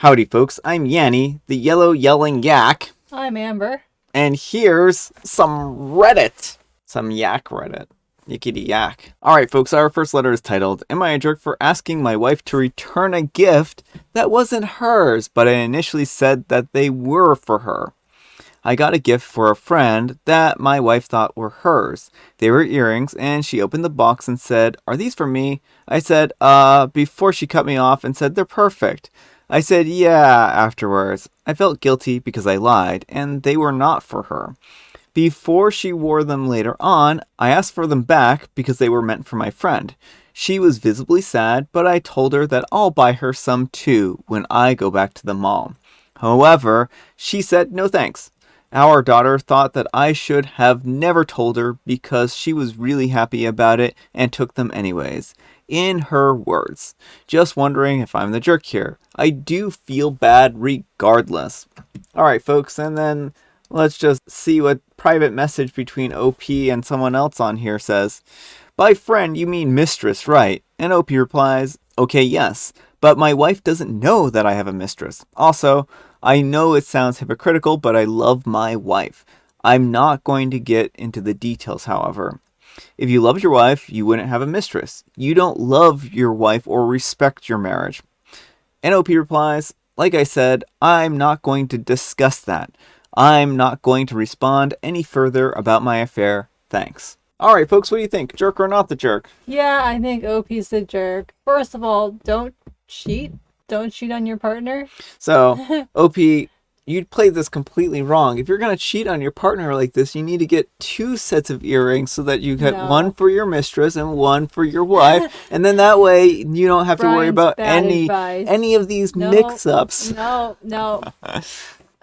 Howdy folks, I'm Yanni, the yellow yelling yak, I'm Amber. and here's some Reddit. Some yak Reddit. Yickety yak. Alright folks, our first letter is titled, Am I a jerk for asking my wife to return a gift that wasn't hers, but I initially said that they were for her? I got a gift for a friend that my wife thought were hers. They were earrings, and she opened the box and said, Are these for me? I said, before she cut me off and said they're perfect. I said, yeah, afterwards. I felt guilty because I lied, and they were not for her. Before she wore them later on, I asked for them back because they were meant for my friend. She was visibly sad, but I told her that I'll buy her some too when I go back to the mall. However, she said no thanks. Our daughter thought that I should have never told her because she was really happy about it and took them anyways. In her words, just wondering if I'm the jerk here. I do feel bad regardless. Alright folks, and then let's just see what private message between OP and someone else on here says. By friend, you mean Mistress, right? And OP replies, okay, yes, but my wife doesn't know that I have a mistress. Also, I know it sounds hypocritical, but I love my wife. I'm not going to get into the details, however. If you loved your wife, you wouldn't have a mistress. You don't love your wife or respect your marriage. NOP replies, like I said, I'm not going to discuss that. I'm not going to respond any further about my affair. Thanks. Alright, folks, what do you think? Jerk or not the jerk? Yeah, I think OP's the jerk. First of all, don't cheat. Don't cheat on your partner. So, OP, you'd played this completely wrong. If you're going to cheat on your partner like this, you need to get 2 sets of earrings so that you get one for your mistress and one for your wife. And then that way you don't have to worry about any of these mix-ups. No.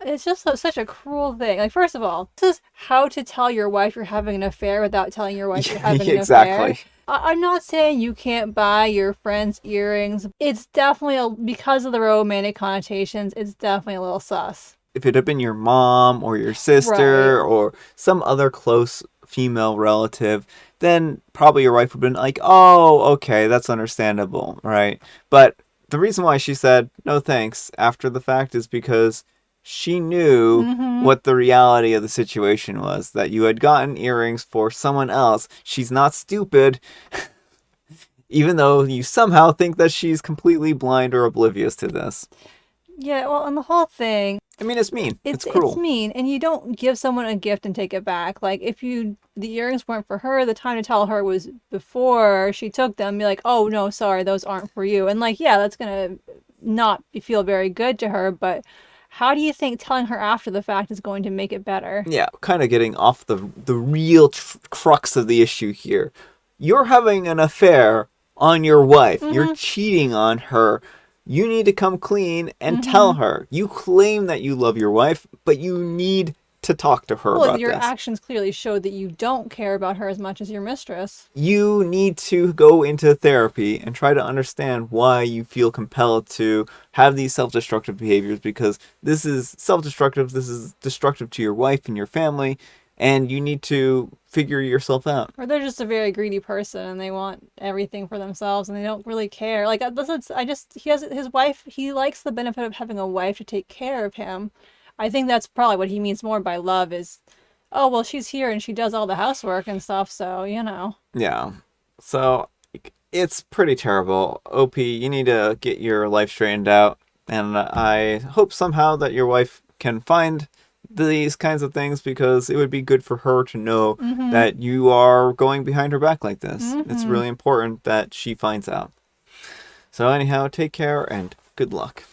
It's just such a cruel thing. Like, first of all, this is how to tell your wife you're having an affair without telling your wife you're having an affair. I'm not saying you can't buy your friends earrings. It's definitely, because of the romantic connotations, it's definitely a little sus. If it had been your mom or your sister or some other close female relative, then probably your wife would have been like, oh, okay, that's understandable, right? But the reason why she said no thanks after the fact is because she knew what the reality of the situation was, that you had gotten earrings for someone else. She's not stupid, even though you somehow think that she's completely blind or oblivious to this. Yeah, well, and the whole thing, I mean, it's mean. It's cruel. It's mean, and you don't give someone a gift and take it back. Like, if the earrings weren't for her, the time to tell her was before she took them. Be like, oh, no, sorry, those aren't for you. And, like, yeah, that's going to not feel very good to her, but how do you think telling her after the fact is going to make it better? Yeah, kind of getting off the real crux of the issue here. You're having an affair on your wife. You're cheating on her. You need to come clean and tell her. You claim that you love your wife, but you need to talk to her about this. Your actions clearly show that you don't care about her as much as your mistress. You need to go into therapy and try to understand why you feel compelled to have these self-destructive behaviors, because this is self-destructive, this is destructive to your wife and your family, and you need to figure yourself out. Or they're just a very greedy person and they want everything for themselves and they don't really care. Like, he has his wife, he likes the benefit of having a wife to take care of him. I think that's probably what he means more by love is, oh, well, she's here and she does all the housework and stuff, so, you know. Yeah. So, it's pretty terrible. OP, you need to get your life straightened out, and I hope somehow that your wife can find these kinds of things, because it would be good for her to know that you are going behind her back like this. It's really important that she finds out. So anyhow, take care and good luck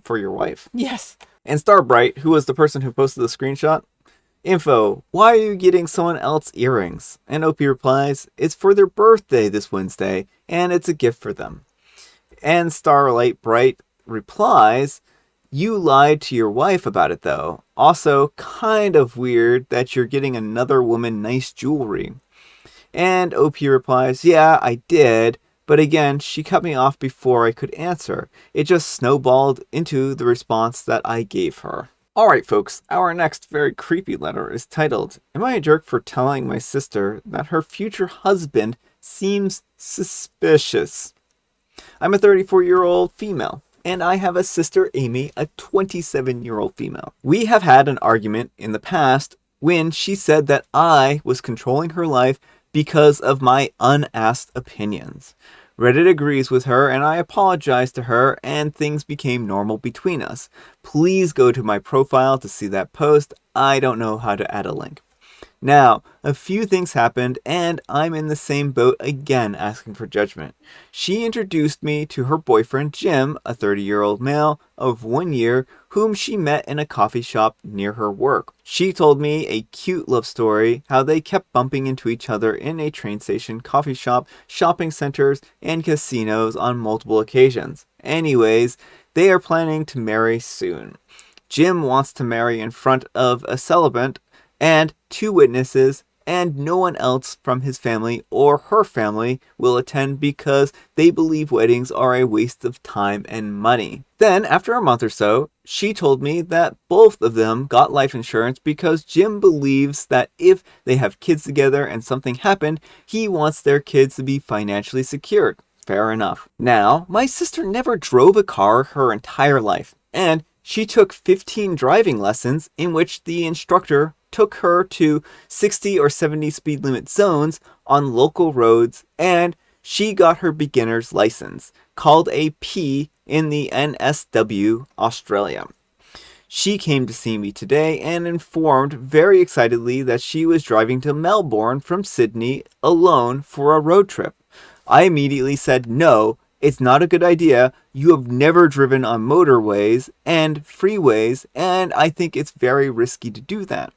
for your wife. Yes. And Starbright, who was the person who posted the screenshot, info, why are you getting someone else earrings? And OP replies, it's for their birthday this Wednesday, and it's a gift for them. And Starlight Bright replies, you lied to your wife about it though. Also, kind of weird that you're getting another woman nice jewelry. And OP replies, yeah, I did. But again, she cut me off before I could answer. It just snowballed into the response that I gave her. Alright folks, our next very creepy letter is titled, Am I a jerk for telling my sister that her future husband seems suspicious? I'm a 34-year-old female, and I have a sister, Amy, a 27-year-old female. We have had an argument in the past when she said that I was controlling her life because of my unasked opinions. Reddit agrees with her, and I apologized to her, and things became normal between us. Please go to my profile to see that post. I don't know how to add a link. Now, a few things happened, and I'm in the same boat again, asking for judgment. She introduced me to her boyfriend, Jim, a 30-year-old male of 1 year, whom she met in a coffee shop near her work. She told me a cute love story, how they kept bumping into each other in a train station, coffee shop, shopping centers, and casinos on multiple occasions. Anyways, they are planning to marry soon. Jim wants to marry in front of a celebrant and 2 witnesses, and no one else from his family or her family will attend because they believe weddings are a waste of time and money. Then, after a month or so, she told me that both of them got life insurance because Jim believes that if they have kids together and something happened, he wants their kids to be financially secured. Fair enough. Now, my sister never drove a car her entire life, and she took 15 driving lessons in which the instructor took her to 60 or 70 speed limit zones on local roads, and she got her beginner's license, called a P in the NSW, Australia. She came to see me today and informed very excitedly that she was driving to Melbourne from Sydney alone for a road trip. I immediately said, no, it's not a good idea. You have never driven on motorways and freeways, and I think it's very risky to do that.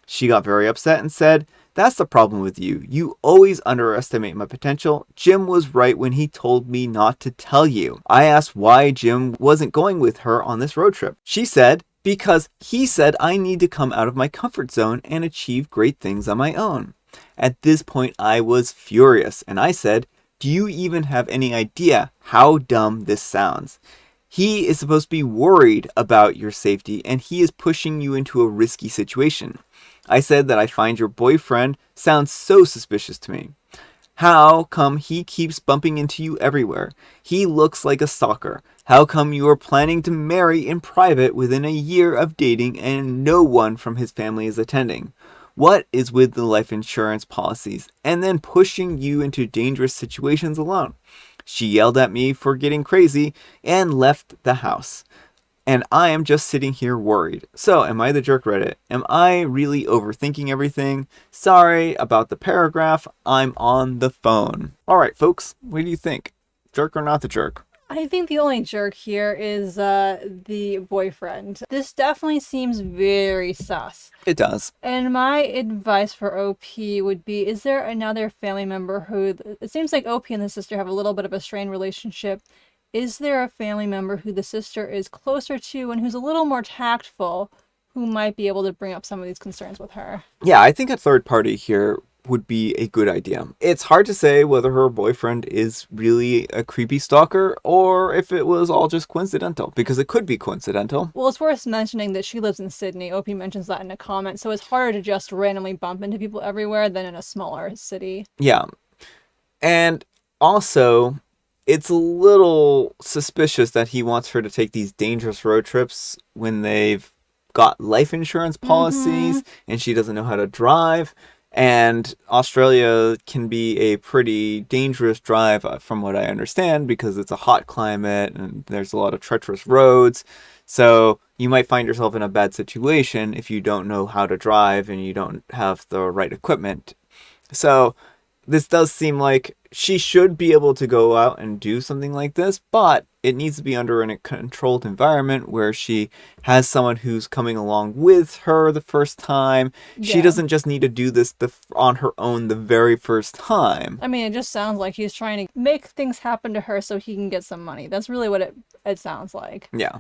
She got very upset and said, that's the problem with you. You always underestimate my potential. Jim was right when he told me not to tell you. I asked why Jim wasn't going with her on this road trip. She said, because he said I need to come out of my comfort zone and achieve great things on my own. At this point, I was furious, and I said, do you even have any idea how dumb this sounds? He is supposed to be worried about your safety, and he is pushing you into a risky situation. I said that I find your boyfriend sounds so suspicious to me. How come he keeps bumping into you everywhere? He looks like a stalker. How come you are planning to marry in private within a year of dating and no one from his family is attending? What is with the life insurance policies and then pushing you into dangerous situations alone? She yelled at me for getting crazy and left the house. And I am just sitting here worried. So, am I the jerk, Reddit? Am I really overthinking everything? Sorry about the paragraph. I'm on the phone. Alright, folks. What do you think? Jerk or not the jerk? I think the only jerk here is the boyfriend. This definitely seems very sus. It does. And my advice for OP would be, is there another family member who... It seems like OP and the sister have a little bit of a strained relationship. Is there a family member who the sister is closer to and who's a little more tactful who might be able to bring up some of these concerns with her? Yeah, I think a third party here would be a good idea. It's hard to say whether her boyfriend is really a creepy stalker or if it was all just coincidental, because it could be coincidental. Well, it's worth mentioning that she lives in Sydney. OP mentions that in a comment, so it's harder to just randomly bump into people everywhere than in a smaller city. Yeah. And also, it's a little suspicious that he wants her to take these dangerous road trips when they've got life insurance policies and she doesn't know how to drive. And Australia can be a pretty dangerous drive from what I understand because it's a hot climate and there's a lot of treacherous roads. So you might find yourself in a bad situation if you don't know how to drive and you don't have the right equipment. So this does seem like she should be able to go out and do something like this, but it needs to be under a controlled environment where she has someone who's coming along with her the first time. Yeah. She doesn't just need to do this on her own the very first time. I mean, it just sounds like he's trying to make things happen to her so he can get some money. That's really what it sounds like. Yeah.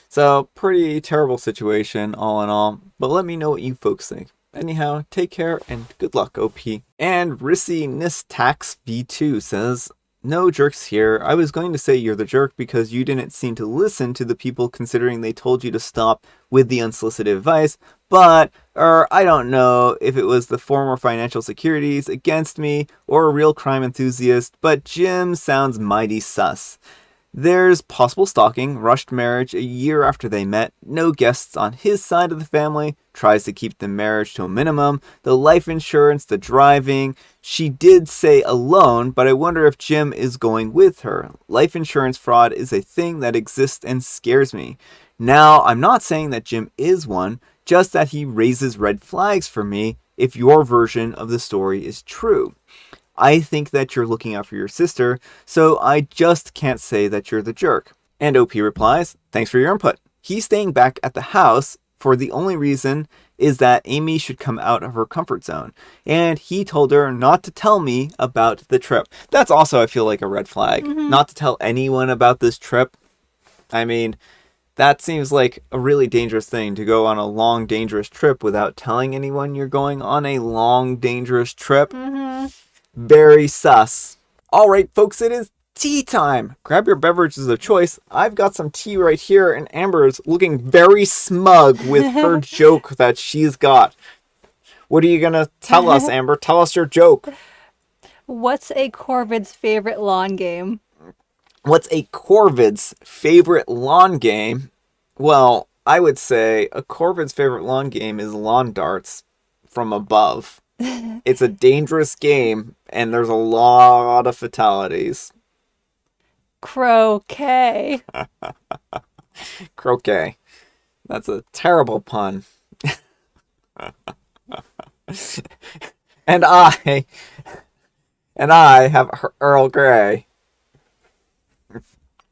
So, pretty terrible situation all in all, but let me know what you folks think. Anyhow, take care and good luck, OP. And Rissy Nistax V2 says, no jerks here. I was going to say you're the jerk because you didn't seem to listen to the people considering they told you to stop with the unsolicited advice, but, I don't know if it was the former financial securities against me or a real crime enthusiast, but Jim sounds mighty sus. There's possible stalking, rushed marriage a year after they met, no guests on his side of the family, tries to keep the marriage to a minimum, the life insurance, the driving. She did say alone, but I wonder if Jim is going with her. Life insurance fraud is a thing that exists and scares me. Now, I'm not saying that Jim is one, just that he raises red flags for me if your version of the story is true. I think that you're looking out for your sister, so I just can't say that you're the jerk. And OP replies, thanks for your input. He's staying back at the house for the only reason is that Amy should come out of her comfort zone. And he told her not to tell me about the trip. That's also, I feel like, a red flag. Not to tell anyone about this trip. I mean, that seems like a really dangerous thing, to go on a long, dangerous trip without telling anyone you're going on a long, dangerous trip. Very sus. Alright, folks, it is tea time. Grab your beverages of choice. I've got some tea right here, and Amber is looking very smug with her joke that she's got. What are you going to tell us, Amber? Tell us your joke. What's a Corvid's favorite lawn game? What's a Corvid's favorite lawn game? Well, I would say a Corvid's favorite lawn game is lawn darts from above. It's a dangerous game, and there's a lot of fatalities. Croquet. Croquet. That's a terrible pun. And I have Earl Grey.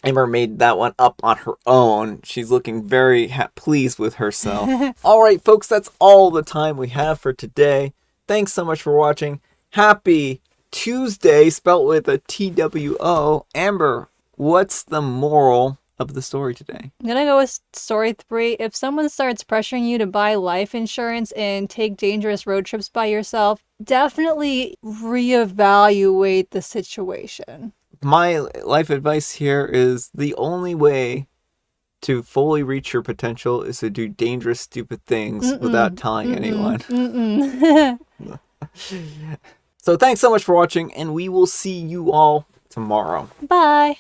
Amber made that one up on her own. She's looking very pleased with herself. All right, folks, that's all the time we have for today. Thanks so much for watching. Happy Tuesday, spelt with a TWO. Amber, what's the moral of the story today? I'm gonna go with story 3. If someone starts pressuring you to buy life insurance and take dangerous road trips by yourself, definitely reevaluate the situation. My life advice here is the only way to fully reach your potential is to do dangerous, stupid things without telling anyone. So thanks so much for watching, and we will see you all tomorrow. Bye.